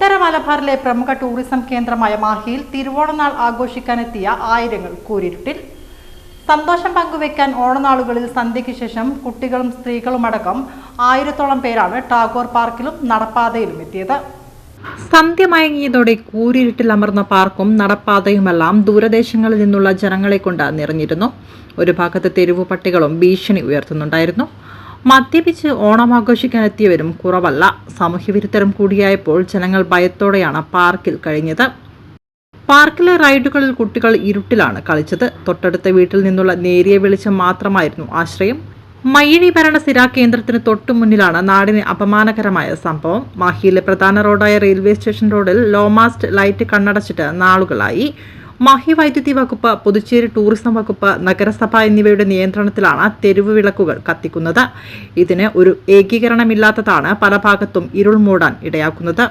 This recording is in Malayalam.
ഉത്തര മലബാറിലെ പ്രമുഖ ടൂറിസം കേന്ദ്രമായ മാഹിയിൽ തിരുവോണനാൾ ആഘോഷിക്കാനെത്തിയ ആയിരങ്ങൾ കൂരിരുട്ടിൽ. സന്തോഷം പങ്കുവെക്കാൻ ഓണനാളുകളിൽ സന്ധ്യയ്ക്ക് ശേഷം കുട്ടികളും സ്ത്രീകളുമടക്കം 1000-ഓളം പേരാണ് ടാഗോർ പാർക്കിലും നടപ്പാതയിലും എത്തിയത്. സന്ധ്യ മയങ്ങിയതോടെ കൂരിരുട്ടിൽ അമർന്ന പാർക്കും നടപ്പാതയുമെല്ലാം ദൂരദേശങ്ങളിൽ നിന്നുള്ള ജനങ്ങളെ കൊണ്ട് നിറഞ്ഞിരുന്നു. ഒരു ഭാഗത്ത് തെരുവു പട്ടികളും ഭീഷണി ഉയർത്തുന്നുണ്ടായിരുന്നു. മദ്യപിച്ച് ഓണം ആഘോഷിക്കാനെത്തിയവരും കുറവല്ല. സാമൂഹ്യവിരുദ്ധരും കൂടിയായപ്പോൾ ജനങ്ങൾ ഭയത്തോടെയാണ് പാർക്കിൽ കഴിഞ്ഞത്. പാർക്കിലെ റൈഡുകളിൽ കുട്ടികൾ ഇരുട്ടിലാണ് കളിച്ചത്. തൊട്ടടുത്ത വീട്ടിൽ നിന്നുള്ള നേരിയ വെളിച്ചം മാത്രമായിരുന്നു ആശ്രയം. മയ്യഴി ഭരണസിരാ കേന്ദ്രത്തിന് തൊട്ടു മുന്നിലാണ് നാടിന് അപമാനകരമായ സംഭവം. മാഹിയിലെ പ്രധാന റോഡായ റെയിൽവേ സ്റ്റേഷൻ റോഡിൽ ലോമാസ്റ്റ് ലൈറ്റ് കണ്ണടച്ചിട്ട് നാളുകളായി. മാഹി വൈദ്യുതി വകുപ്പ്, പുതുച്ചേരി ടൂറിസം വകുപ്പ്, നഗരസഭ എന്നിവയുടെ നിയന്ത്രണത്തിലാണ് തെരുവ് വിളക്കുകൾ കത്തിക്കുന്നത്. ഇതിന് ഒരു ഏകീകരണമില്ലാത്തതാണ് പല ഭാഗത്തും ഇരുൾ മൂടാൻ ഇടയാക്കുന്നത്.